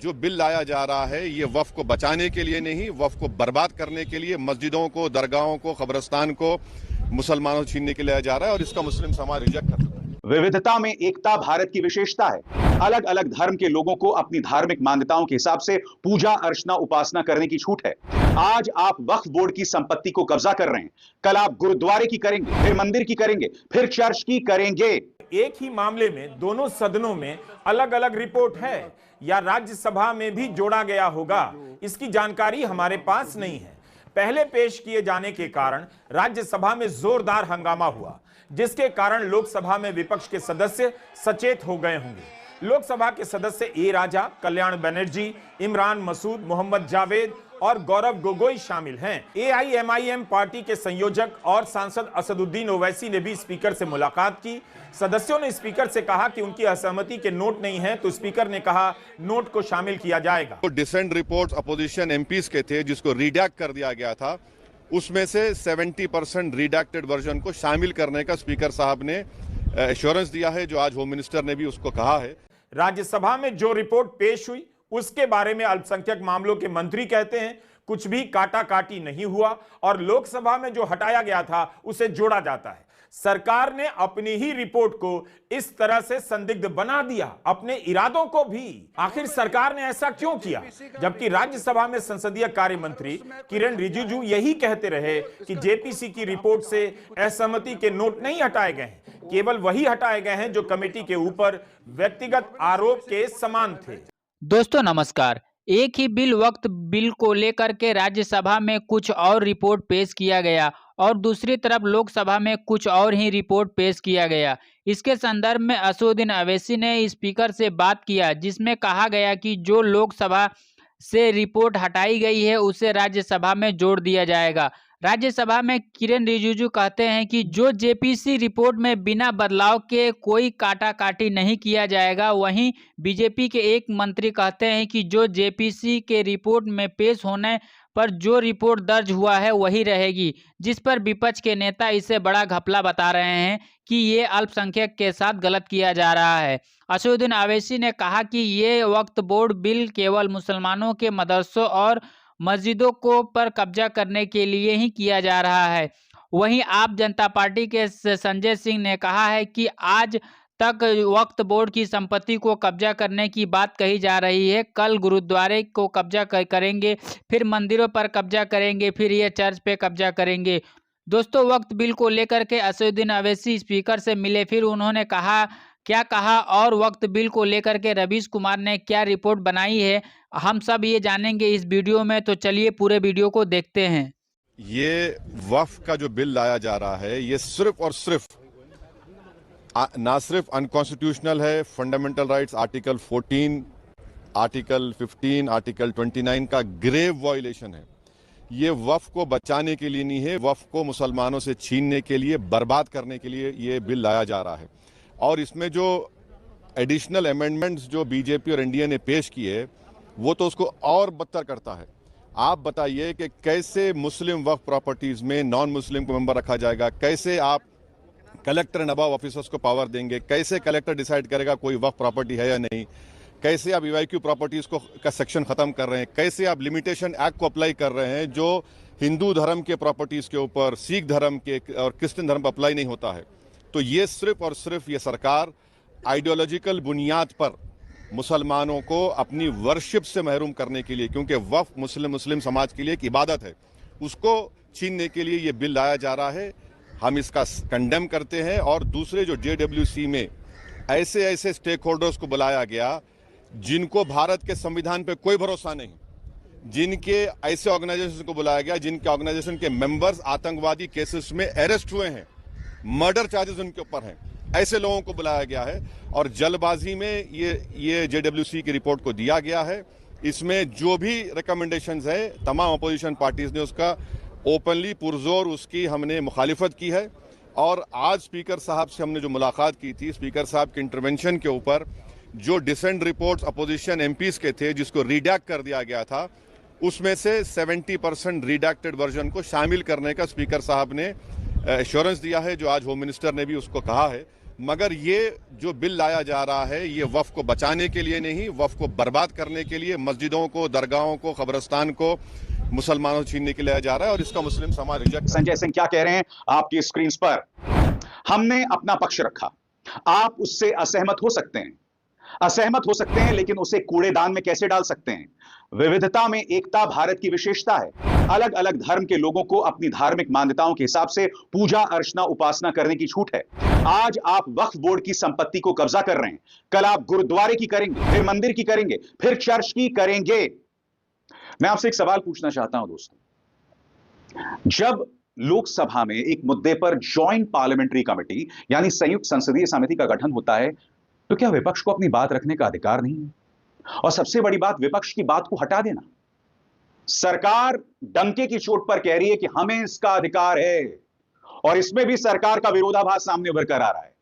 जो बिल लाया जा रहा है ये वक्फ को बचाने के लिए नहीं, वक्फ को बर्बाद करने के लिए, मस्जिदों को, दरगाहों को, कब्रिस्तान को मुसलमानों से छीनने के लिए लाया जा रहा है और इसका मुस्लिम समाज रिजेक्ट करता है। विविधता में एकता भारत की विशेषता है। अलग अलग धर्म के लोगों को अपनी धार्मिक मान्यताओं के हिसाब से पूजा अर्चना उपासना करने की छूट है। आज आप वक्फ बोर्ड की संपत्ति को कब्जा कर रहे हैं, कल आप गुरुद्वारे की करेंगे, फिर मंदिर की करेंगे, फिर चर्च की करेंगे। एक ही मामले में दोनों सदनों में अलग अलग रिपोर्ट है या राज्यसभा में भी जोड़ा गया होगा, इसकी जानकारी हमारे पास नहीं है। पहले पेश किए जाने के कारण राज्यसभा में जोरदार हंगामा हुआ, जिसके कारण लोकसभा में विपक्ष के सदस्य सचेत हो गए होंगे। लोकसभा के सदस्य ए राजा, कल्याण बनर्जी, इमरान मसूद, मोहम्मद जावेद और गौरव गोगोई शामिल हैं। एआईएमआईएम पार्टी के संयोजक और सांसद असदुद्दीन ओवैसी ने भी स्पीकर से मुलाकात की। सदस्यों ने स्पीकर से कहा कि उनकी असहमति के नोट नहीं है, तो स्पीकर ने कहा नोट को शामिल किया जाएगा। तो डिसेंट रिपोर्ट्स अपोजिशन एमपीज के थे जिसको रिडैक्ट कर दिया गया था, उसमें से 70% रिडैक्टेड वर्जन को शामिल करने का स्पीकर साहब ने एश्योरेंस दिया है, जो आज होम मिनिस्टर ने भी उसको कहा है। राज्यसभा में जो रिपोर्ट पेश हुई उसके बारे में अल्पसंख्यक मामलों के मंत्री कहते हैं कुछ भी काटा काटी नहीं हुआ और लोकसभा में जो हटाया गया था उसे जोड़ा जाता है। सरकार ने अपनी ही रिपोर्ट को इस तरह से संदिग्ध बना दिया, अपने इरादों को भी। आखिर सरकार ने ऐसा क्यों किया, जबकि राज्यसभा में संसदीय कार्य मंत्री किरण रिजिजू यही कहते रहे कि जेपीसी की रिपोर्ट से असहमति के नोट नहीं हटाए गए हैं, केवल वही हटाए गए हैं जो कमेटी के ऊपर व्यक्तिगत आरोप के समान थे। दोस्तों नमस्कार। एक ही वक्फ बिल को लेकर के राज्यसभा में कुछ और रिपोर्ट पेश किया गया और दूसरी तरफ लोकसभा में कुछ और ही रिपोर्ट पेश किया गया। इसके संदर्भ में असदुद्दीन ओवैसी ने स्पीकर से बात किया, जिसमें कहा गया कि जो लोकसभा से रिपोर्ट हटाई गई है उसे राज्यसभा में जोड़ दिया जाएगा। राज्यसभा में किरण रिजिजू कहते हैं कि जो जेपीसी रिपोर्ट में बिना बदलाव के कोई काटा काटी नहीं किया जाएगा। वहीं बीजेपी के एक मंत्री कहते हैं कि जो जेपीसी के रिपोर्ट में पेश होने पर जो रिपोर्ट दर्ज हुआ है वही रहेगी, जिस पर विपक्ष के नेता इसे बड़ा घपला बता रहे हैं कि ये अल्पसंख्यक के साथ गलत किया जा रहा है। असदुद्दीन ओवैसी ने कहा कि ये वक्फ बोर्ड बिल केवल मुसलमानों के मदरसों और मस्जिदों को पर कब्जा करने के लिए ही किया जा रहा है। वहीं आप जनता पार्टी के संजय सिंह ने कहा है कि आज तक वक्फ बोर्ड की संपत्ति को कब्जा करने की बात कही जा रही है, कल गुरुद्वारे को कब्जा करेंगे, फिर मंदिरों पर कब्जा करेंगे, फिर ये चर्च पे कब्जा करेंगे। दोस्तों वक्फ बिल को लेकर के असदुद्दीन ओवैसी स्पीकर से मिले, फिर उन्होंने क्या कहा और वक्फ बिल को लेकर के रवीश कुमार ने क्या रिपोर्ट बनाई है, हम सब ये जानेंगे इस वीडियो में। तो चलिए पूरे वीडियो को देखते हैं। ये वक्फ का जो बिल लाया जा रहा है ये सिर्फ और सिर्फ ना सिर्फ अनकॉन्स्टिट्यूशनल है, fundamental rights article 14, article 15, article 29 का ग्रेव वायलेशन है। ये वक्फ को बचाने के लिए नहीं है, वक्फ को मुसलमानों से छीनने के लिए, बर्बाद करने के लिए ये बिल लाया जा रहा है। और इसमें जो एडिशनल अमेंडमेंट्स जो बीजेपी और एनडीए ने पेश किए वो तो उसको और बदतर करता है। आप बताइए कि कैसे मुस्लिम वक्फ प्रॉपर्टीज में नॉन मुस्लिम को मेंबर रखा जाएगा, कैसे आप कलेक्टर एंड अबव ऑफिसर्स को पावर देंगे, कैसे कलेक्टर डिसाइड करेगा कोई वक्फ प्रॉपर्टी है या नहीं, कैसे आप ईवाईक्यू प्रॉपर्टीज को का सेक्शन खत्म कर रहे हैं, कैसे आप लिमिटेशन एक्ट को अप्लाई कर रहे हैं जो हिंदू धर्म के प्रॉपर्टीज के ऊपर सिख धर्म के और क्रिश्चियन धर्म पर अप्लाई नहीं होता है। तो ये सिर्फ और सिर्फ ये सरकार आइडियोलॉजिकल बुनियाद पर मुसलमानों को अपनी वर्शिप से महरूम करने के लिए, क्योंकि वक्फ मुस्लिम समाज के लिए एक इबादत है, उसको छीनने के लिए ये बिल लाया जा रहा है। हम इसका कंडेम करते हैं। और दूसरे जो जेडब्ल्यूसी में ऐसे स्टेक होल्डर्स को बुलाया गया जिनको भारत के संविधान पे कोई भरोसा नहीं, जिनके ऐसे ऑर्गेनाइजेशन को बुलाया गया जिनके ऑर्गेनाइजेशन के मेंबर्स आतंकवादी केसेस में अरेस्ट हुए हैं, मर्डर चार्जेस उनके ऊपर हैं, ऐसे लोगों को बुलाया गया है और जल्दबाजी में ये जेडब्ल्यूसी की रिपोर्ट को दिया गया है। इसमें जो भी रिकमेंडेशंस है तमाम अपोजिशन पार्टीज ने उसका ओपनली पुरजोर उसकी हमने मुखालिफत की है। और आज स्पीकर साहब से हमने जो मुलाकात की थी, स्पीकर साहब के इंटरवेंशन के ऊपर जो डिसेंट रिपोर्ट्स अपोजिशन एमपीज के थे जिसको रिडैक्ट कर दिया गया था, उसमें से 70% रिडैक्टेड वर्जन को शामिल करने का स्पीकर साहब ने एश्योरेंस दिया है, जो आज होम मिनिस्टर ने भी उसको कहा है। मगर ये जो बिल लाया जा रहा है ये वक्फ को बचाने के लिए नहीं, वक्फ को बर्बाद करने के लिए, मस्जिदों को, दरगाहों को, कब्रिस्तान को मुसलमानों से छीनने के लिए लाया जा रहा है और इसका मुस्लिम समाज रिजेक्ट। संजय सिंह क्या कह रहे हैं आपकी स्क्रीन पर? हमने अपना पक्ष रखा, आप उससे असहमत हो सकते हैं, लेकिन उसे कूड़ेदान में कैसे डाल सकते हैं? विविधता में एकता भारत की विशेषता है। अलग अलग धर्म के लोगों को अपनी धार्मिक मान्यताओं के हिसाब से पूजा अर्चना उपासना करने की छूट है। आज आप वक्फ बोर्ड की संपत्ति को कब्जा कर रहे हैं, कल आप गुरुद्वारे की करेंगे, फिर मंदिर की करेंगे, फिर चर्च की करेंगे। मैं आपसे एक सवाल पूछना चाहता हूं दोस्तों, जब लोकसभा में एक मुद्दे पर ज्वाइंट पार्लियामेंट्री कमेटी यानी संयुक्त संसदीय समिति का गठन होता है तो क्या विपक्ष को अपनी बात रखने का अधिकार नहीं है? और सबसे बड़ी बात, विपक्ष की बात को हटा देना। सरकार डंके की चोट पर कह रही है कि हमें इसका अधिकार है और इसमें भी सरकार का विरोधाभास सामने उभर कर आ रहा है।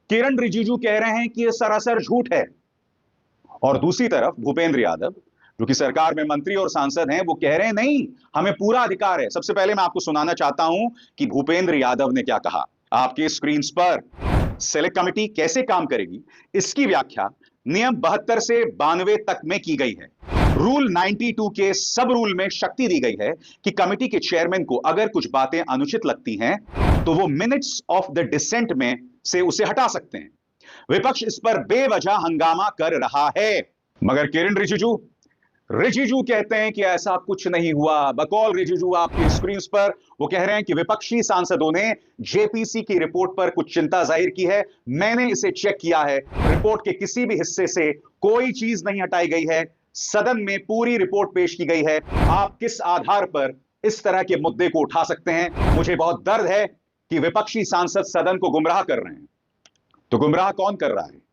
किरण रिजिजू कह रहे हैं कि यह सरासर झूठ है और दूसरी तरफ भूपेंद्र यादव जो कि सरकार में मंत्री और सांसद हैं, वो कह रहे हैं नहीं, हमें पूरा अधिकार है। सबसे पहले मैं आपको सुनाना चाहता हूं कि भूपेंद्र यादव ने क्या कहा। आपके स्क्रीन पर सेलेक्ट कमेटी कैसे काम करेगी इसकी व्याख्या नियम 72 से 92 तक में की गई है। रूल 92 के सब रूल में शक्ति दी गई है कि कमेटी के चेयरमैन को अगर कुछ बातें अनुचित लगती हैं तो वो मिनट्स ऑफ द डिसेंट में से उसे हटा सकते हैं। विपक्ष इस पर बेवजह हंगामा कर रहा है, मगर किरण रिजिजू कहते हैं कि ऐसा कुछ नहीं हुआ। बकौल रिजिजू आपकी स्क्रीन पर वो कह रहे हैं कि विपक्षी सांसदों ने जेपीसी की रिपोर्ट पर कुछ चिंता जाहिर की है। मैंने इसे चेक किया है, रिपोर्ट के किसी भी हिस्से से कोई चीज नहीं हटाई गई है, सदन में पूरी रिपोर्ट पेश की गई है। आप किस आधार पर इस तरह के मुद्दे को उठा सकते हैं? मुझे बहुत दर्द है कि विपक्षी सांसद सदन को गुमराह कर रहे हैं। तो गुमराह कौन कर रहा है?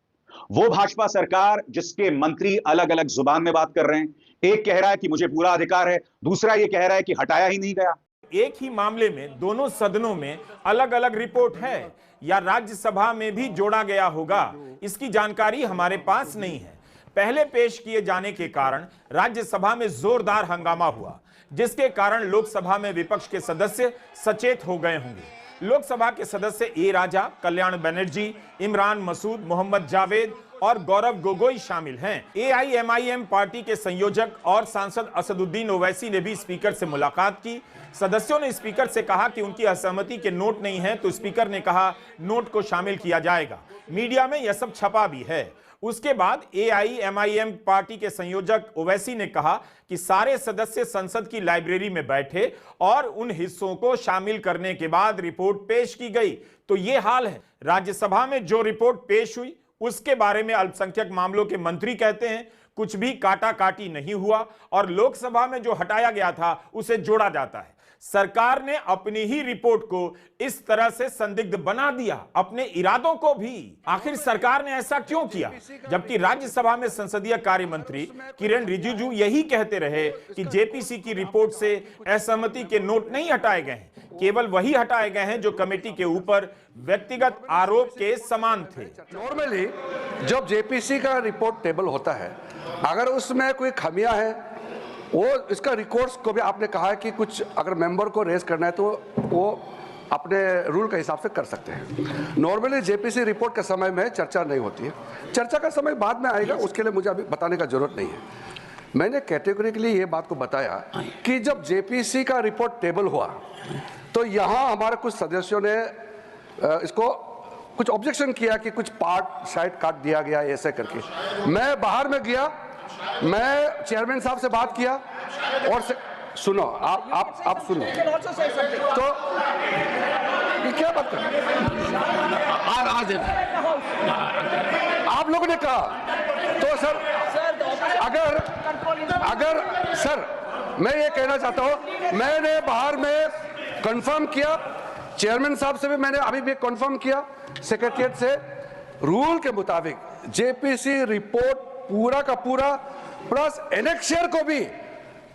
वो भाजपा सरकार जिसके मंत्री अलग अलग जुबान में बात कर रहे हैं। एक कह रहा है कि मुझे पूरा अधिकार है, दूसरा ये कह रहा है कि हटाया ही नहीं गया। एक ही मामले में दोनों सदनों में अलग अलग रिपोर्ट है या राज्यसभा में भी जोड़ा गया होगा, इसकी जानकारी हमारे पास नहीं है। पहले पेश किए जाने के कारण राज्यसभा में जोरदार हंगामा हुआ, जिसके कारण लोकसभा में विपक्ष के सदस्य सचेत हो गए होंगे। लोकसभा के सदस्य ए राजा, कल्याण बनर्जी, इमरान मसूद, मोहम्मद जावेद और गौरव गोगोई शामिल हैं। एआईएमआईएम पार्टी के संयोजक और सांसद असदुद्दीन ओवैसी ने भी स्पीकर से मुलाकात की। सदस्यों ने स्पीकर से कहा कि उनकी असहमति के नोट नहीं है, तो स्पीकर ने कहा नोट को शामिल किया जाएगा। मीडिया में यह सब छपा भी है। उसके बाद एआईएमआईएम पार्टी के संयोजक ओवैसी ने कहा कि सारे सदस्य संसद की लाइब्रेरी में बैठे और उन हिस्सों को शामिल करने के बाद रिपोर्ट पेश की गई। तो ये हाल है। राज्यसभा में जो रिपोर्ट पेश हुई उसके बारे में अल्पसंख्यक मामलों के मंत्री कहते हैं कुछ भी काटा काटी नहीं हुआ और लोकसभा में जो हटाया गया था उसे जोड़ा जाता है। सरकार ने अपनी ही रिपोर्ट को इस तरह से संदिग्ध बना दिया, अपने इरादों को भी। आखिर सरकार ने ऐसा क्यों किया, जबकि राज्यसभा में संसदीय कार्य मंत्री किरण रिजिजू यही कहते रहे कि जेपीसी की रिपोर्ट से असहमति के नोट नहीं हटाए गए हैं, केवल वही हटाए गए हैं जो कमेटी के ऊपर व्यक्तिगत आरोप के समान थे। नॉर्मली जब जेपीसी का रिपोर्ट टेबल होता है, अगर उसमें कोई खामियां हैं वो इसका रिकॉर्ड्स को भी आपने कहा है कि कुछ अगर मेंबर को रेज करना है तो वो अपने रूल के हिसाब से कर सकते हैं। नॉर्मली जेपीसी रिपोर्ट के समय में चर्चा नहीं होती है, चर्चा का समय बाद में आएगा, उसके लिए मुझे अभी बताने का जरूरत नहीं है। मैंने कैटेगोरिकली ये बात को बताया कि जब जेपीसी का रिपोर्ट टेबल हुआ तो यहाँ हमारे कुछ सदस्यों ने इसको कुछ ऑब्जेक्शन किया कि कुछ पार्ट शायद काट दिया गया ऐसे करके। मैं बाहर में गया, मैं चेयरमैन साहब से बात किया और सुनो आप सुनो तो ये क्या बात कर आप लोगों ने कहा तो सर अगर सर मैं ये कहना चाहता हूं, मैंने बाहर में कंफर्म किया, चेयरमैन साहब से भी मैंने अभी भी कंफर्म किया, सेक्रेटरीट से, रूल के मुताबिक जेपीसी रिपोर्ट पूरा का पूरा प्लस एनेक्शियर को भी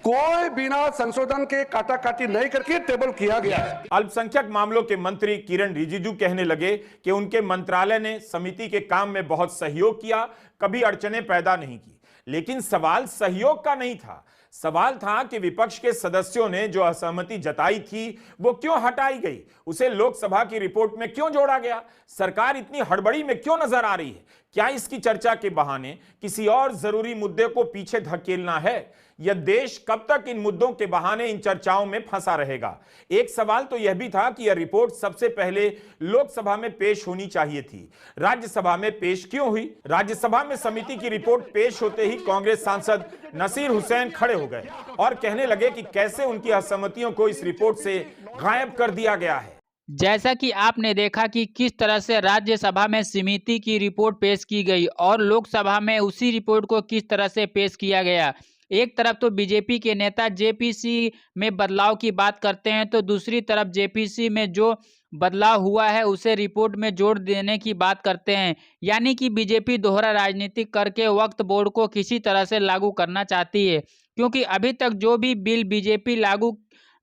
कोई बिना संशोधन के काटा काटी नहीं करके टेबल किया गया है। अल्पसंख्यक मामलों के मंत्री किरण रिजिजू कहने लगे कि उनके मंत्रालय ने समिति के काम में बहुत सहयोग किया, कभी अड़चनें पैदा नहीं की। लेकिन सवाल सहयोग का नहीं था। सवाल था कि विपक्ष के सदस्यों ने जो असहमति जताई थी वो क्यों हटाई गई, उसे लोकसभा की रिपोर्ट में क्यों जोड़ा गया, सरकार इतनी हड़बड़ी में क्यों नजर आ रही है, क्या इसकी चर्चा के बहाने किसी और जरूरी मुद्दे को पीछे धकेलना है, यह देश कब तक इन मुद्दों के बहाने इन चर्चाओं में फंसा रहेगा। एक सवाल तो यह भी था कि यह रिपोर्ट सबसे पहले लोकसभा में पेश होनी चाहिए थी, राज्यसभा में पेश क्यों हुई। राज्यसभा में समिति की रिपोर्ट पेश होते ही कांग्रेस सांसद नसीर हुसैन खड़े हो गए और कहने लगे कि कैसे उनकी असहमतियों को इस रिपोर्ट से गायब कर दिया गया है। जैसा कि आपने देखा कि किस तरह से राज्यसभा में समिति की रिपोर्ट पेश की गई और लोकसभा में उसी रिपोर्ट को किस तरह से पेश किया गया। एक तरफ तो बीजेपी के नेता जेपीसी में बदलाव की बात करते हैं, तो दूसरी तरफ जेपीसी में जो बदलाव हुआ है उसे रिपोर्ट में जोड़ देने की बात करते हैं। यानी कि बीजेपी दोहरा राजनीति करके वक्फ बोर्ड को किसी तरह से लागू करना चाहती है, क्योंकि अभी तक जो भी बिल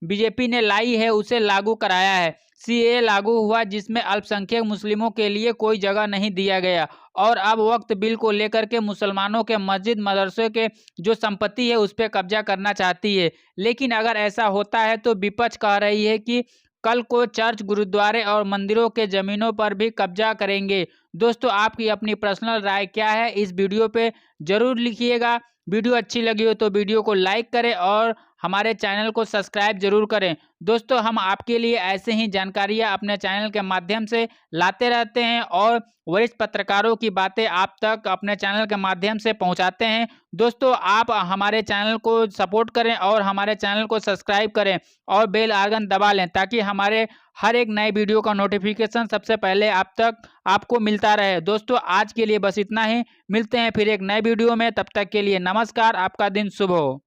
बीजेपी ने लाई है उसे लागू कराया है। सीएए लागू हुआ जिसमें अल्पसंख्यक मुस्लिमों के लिए कोई जगह नहीं दिया गया, और अब वक्त बिल को लेकर के मुसलमानों के मस्जिद मदरसों के जो संपत्ति है उस पर कब्जा करना चाहती है। लेकिन अगर ऐसा होता है तो विपक्ष कह रही है कि कल को चर्च, गुरुद्वारे और मंदिरों के जमीनों पर भी कब्जा करेंगे। दोस्तों, आपकी अपनी पर्सनल राय क्या है इस वीडियो पे जरूर लिखिएगा। वीडियो अच्छी लगी हो तो वीडियो को लाइक करें और हमारे चैनल को सब्सक्राइब जरूर करें। दोस्तों, हम आपके लिए ऐसे ही जानकारियां अपने चैनल के माध्यम से लाते रहते हैं और वरिष्ठ पत्रकारों की बातें आप तक अपने चैनल के माध्यम से पहुंचाते हैं। दोस्तों, आप हमारे चैनल को सपोर्ट करें और हमारे चैनल को सब्सक्राइब करें और बेल आइकन दबा लें, ताकि हमारे हर एक नए वीडियो का नोटिफिकेशन सबसे पहले आप तक आपको मिलता रहे। दोस्तों, आज के लिए बस इतना ही। मिलते हैं फिर एक नए वीडियो में, तब तक के लिए नमस्कार। आपका दिन शुभ हो।